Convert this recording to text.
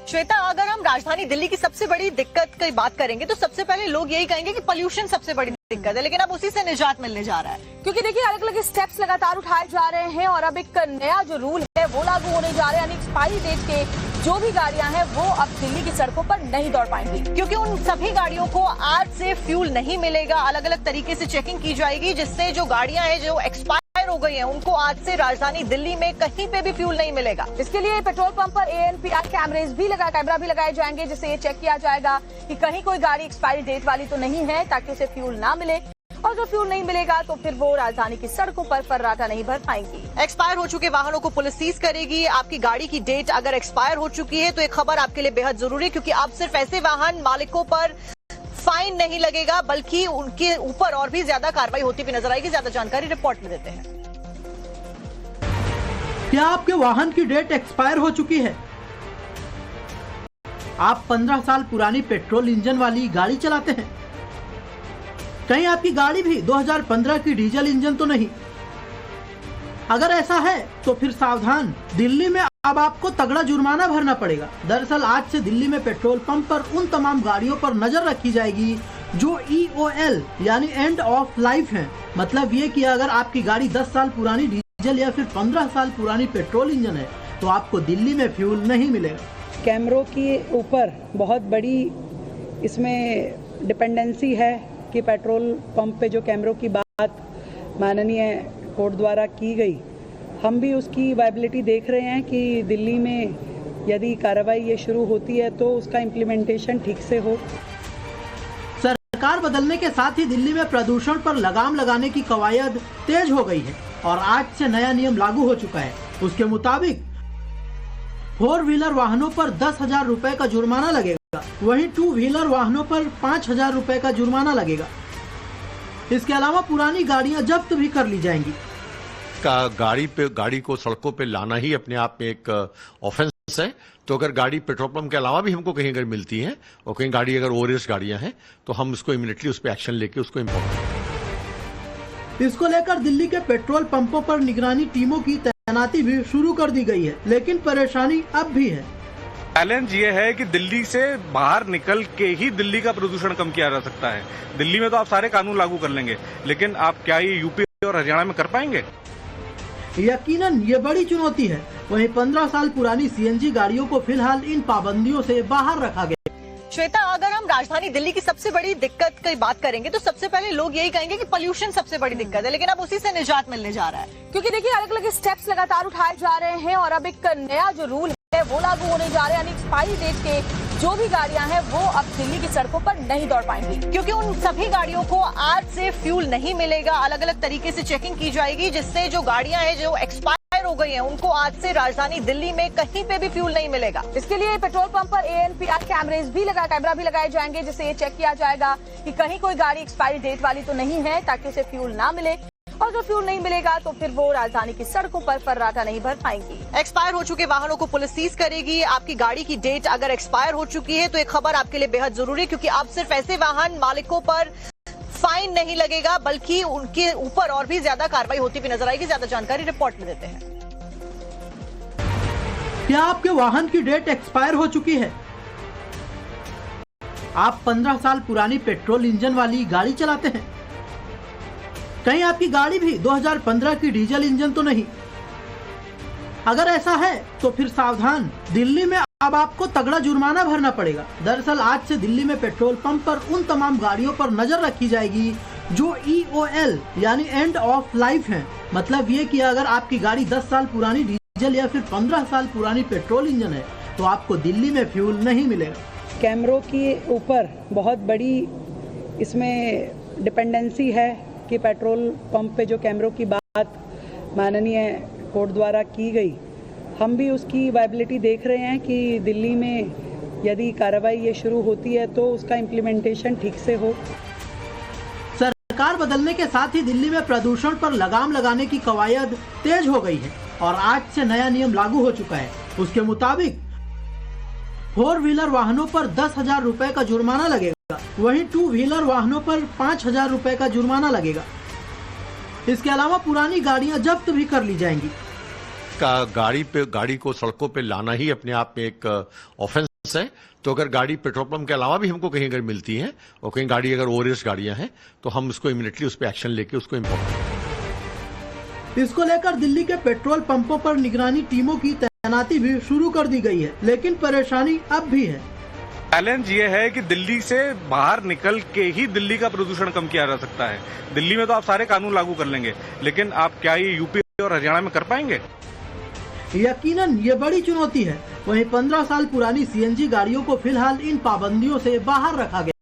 श्वेता, अगर हम राजधानी दिल्ली की सबसे बड़ी दिक्कत की बात करेंगे तो सबसे पहले लोग यही कहेंगे कि पोल्यूशन सबसे बड़ी दिक्कत है, लेकिन अब उसी से निजात मिलने जा रहा है। क्योंकि देखिए अलग अलग स्टेप्स लगातार उठाए जा रहे हैं और अब एक नया जो रूल है वो लागू होने जा रहे हैं। यानी एक्सपायरी डेट के जो भी गाड़ियां हैं वो अब दिल्ली की सड़कों पर नहीं दौड़ पाएंगी, क्योंकि उन सभी गाड़ियों को आज से फ्यूल नहीं मिलेगा। अलग अलग तरीके से चेकिंग की जाएगी, जिससे जो गाड़ियां हैं जो एक्सपायर हो गई हैं उनको आज से राजधानी दिल्ली में कहीं पे भी फ्यूल नहीं मिलेगा। इसके लिए पेट्रोल पंप पर ANPR कैमरा भी लगाए जाएंगे, जिससे ये चेक किया जाएगा कि कहीं कोई गाड़ी एक्सपायरी डेट वाली तो नहीं है, ताकि उसे फ्यूल ना मिले। और जो फ्यूल नहीं मिलेगा तो फिर वो राजधानी की सड़कों पर फर्राटा नहीं भर पाएंगी। एक्सपायर हो चुके वाहनों को पुलिस सीज करेगी। आपकी गाड़ी की डेट अगर एक्सपायर हो चुकी है तो एक खबर आपके लिए बेहद जरूरी है, क्योंकि अब सिर्फ ऐसे वाहन मालिकों पर फाइन नहीं लगेगा बल्कि उनके ऊपर और भी ज्यादा कार्रवाई होती हुई नजर आएगी। ज्यादा जानकारी रिपोर्ट में देते हैं। क्या आपके वाहन की डेट एक्सपायर हो चुकी है? आप 15 साल पुरानी पेट्रोल इंजन वाली गाड़ी चलाते हैं? कहीं आपकी गाड़ी भी 2015 की डीजल इंजन तो नहीं? अगर ऐसा है तो फिर सावधान, दिल्ली में अब आपको तगड़ा जुर्माना भरना पड़ेगा। दरअसल आज से दिल्ली में पेट्रोल पंप पर उन तमाम गाड़ियों पर नजर रखी जाएगी जो EOL यानी एंड ऑफ लाइफ हैं। मतलब ये कि अगर आपकी गाड़ी 10 साल पुरानी डीजल या फिर 15 साल पुरानी पेट्रोल इंजन है तो आपको दिल्ली में फ्यूल नहीं मिलेगा। कैमरों के ऊपर बहुत बड़ी इसमें डिपेंडेंसी है कि पेट्रोल पंप पे जो कैमरों की बात माननीय कोर्ट द्वारा की गई, हम भी उसकी वायबिलिटी देख रहे हैं कि दिल्ली में यदि कार्रवाई ये शुरू होती है तो उसका इम्प्लीमेंटेशन ठीक से हो। सरकार बदलने के साथ ही दिल्ली में प्रदूषण पर लगाम लगाने की कवायद तेज हो गई है और आज से नया नियम लागू हो चुका है। उसके मुताबिक 4 व्हीलर वाहनों पर 10,000 रुपए का जुर्माना लगेगा, वहीं 2 व्हीलर वाहनों पर 5,000 रुपए का जुर्माना लगेगा। इसके अलावा पुरानी गाड़ियां जब्त भी कर ली जाएंगी। गाड़ी को सड़कों पे लाना ही अपने आप में एक ऑफेंस है। तो अगर गाड़ी पेट्रोल पंप के अलावा भी हमको कहीं अगर मिलती है और कहीं गाड़ी अगर ओवररेस्ट गाड़ियां हैं तो हम उसको इमीडिएटली उस पर एक्शन लेके उसको इसको लेकर दिल्ली के पेट्रोल पंपों पर निगरानी टीमों की तैनाती भी शुरू कर दी गई है, लेकिन परेशानी अब भी है। चैलेंज ये है कि दिल्ली से बाहर निकल के ही दिल्ली का प्रदूषण कम किया जा सकता है। दिल्ली में तो आप सारे कानून लागू कर लेंगे, लेकिन आप क्या ये यूपी और हरियाणा में कर पाएंगे? यकीनन ये बड़ी चुनौती है। वहीं 15 साल पुरानी CNG गाड़ियों को फिलहाल इन पाबंदियों से बाहर रखा गया। श्वेता, अगर हम राजधानी दिल्ली की सबसे बड़ी दिक्कत की बात करेंगे तो सबसे पहले लोग यही कहेंगे कि पोल्यूशन सबसे बड़ी दिक्कत है, लेकिन अब उसी से निजात मिलने जा रहा है। क्योंकि देखिए अलग अलग स्टेप्स लगातार उठाए जा रहे हैं और अब एक नया जो रूल है वो लागू होने जा रहे हैं। यानी एक्सपायरी डेट के जो भी गाड़ियां हैं वो अब दिल्ली की सड़कों पर नहीं दौड़ पाएंगी, क्योंकि उन सभी गाड़ियों को आज से फ्यूल नहीं मिलेगा। अलग अलग तरीके से चेकिंग की जाएगी, जिससे जो गाड़ियां हैं जो एक्सपायर हो गई हैं उनको आज से राजधानी दिल्ली में कहीं पे भी फ्यूल नहीं मिलेगा। इसके लिए पेट्रोल पंप पर ANPR कैमरा भी लगाए जाएंगे, जिससे ये चेक किया जाएगा कि कहीं कोई गाड़ी एक्सपायरी डेट वाली तो नहीं है, ताकि उसे फ्यूल ना मिले। और जो फ्यूल नहीं मिलेगा तो फिर वो राजधानी की सड़कों पर फर्राटा नहीं भर पाएंगी। एक्सपायर हो चुके वाहनों को पुलिस सीज करेगी। आपकी गाड़ी की डेट अगर एक्सपायर हो चुकी है तो एक खबर आपके लिए बेहद जरूरी है, क्योंकि अब सिर्फ ऐसे वाहन मालिकों पर फाइन नहीं लगेगा बल्कि उनके ऊपर और भी ज्यादा कार्रवाई होती हुई नजर आएगी। ज्यादा जानकारी रिपोर्ट में देते हैं। क्या आपके वाहन की डेट एक्सपायर हो चुकी है? आप 15 साल पुरानी पेट्रोल इंजन वाली गाड़ी चलाते हैं? कहीं आपकी गाड़ी भी 2015 की डीजल इंजन तो नहीं? अगर ऐसा है तो फिर सावधान, दिल्ली में अब आपको तगड़ा जुर्माना भरना पड़ेगा। दरअसल आज से दिल्ली में पेट्रोल पंप पर उन तमाम गाड़ियों पर नजर रखी जाएगी जो EOL यानी एंड ऑफ लाइफ हैं। मतलब ये कि अगर आपकी गाड़ी 10 साल पुरानी डीजल या फिर 15 साल पुरानी पेट्रोल इंजन है तो आपको दिल्ली में फ्यूल नहीं मिलेगा। कैमरों के ऊपर बहुत बड़ी इसमें डिपेंडेंसी है कि पेट्रोल पंप पे जो कैमरों की बात माननीय कोर्ट द्वारा की गई, हम भी उसकी वायबिलिटी देख रहे हैं कि दिल्ली में यदि कार्रवाई ये शुरू होती है तो उसका इम्प्लीमेंटेशन ठीक से हो। सरकार बदलने के साथ ही दिल्ली में प्रदूषण पर लगाम लगाने की कवायद तेज हो गई है और आज से नया नियम लागू हो चुका है। उसके मुताबिक 4 व्हीलर वाहनों पर 10,000 रुपए का जुर्माना लगेगा, वहीं 2 व्हीलर वाहनों पर 5,000 रुपए का जुर्माना लगेगा। इसके अलावा पुरानी गाड़ियां जब्त भी कर ली जाएंगी। गाड़ी को सड़कों पे लाना ही अपने आप में एक ऑफेंस है तो अगर गाड़ी पेट्रोल पंप के अलावा भी हमको कहीं अगर मिलती है और कहीं गाड़ी अगर ओवररेस गाड़ियां हैं तो हम उसको इमीडिएटली उस पर एक्शन लेके उसको इसको लेकर दिल्ली के पेट्रोल पंपों पर निगरानी टीमों की तैनाती भी शुरू कर दी गई है, लेकिन परेशानी अब भी है। चैलेंज ये है कि दिल्ली से बाहर निकल के ही दिल्ली का प्रदूषण कम किया जा सकता है। दिल्ली में तो आप सारे कानून लागू कर लेंगे, लेकिन आप क्या ये यूपी और हरियाणा में कर पाएंगे? यकीनन ये बड़ी चुनौती है। वहीं 15 साल पुरानी सीएनजी गाड़ियों को फिलहाल इन पाबंदियों से बाहर रखा गया।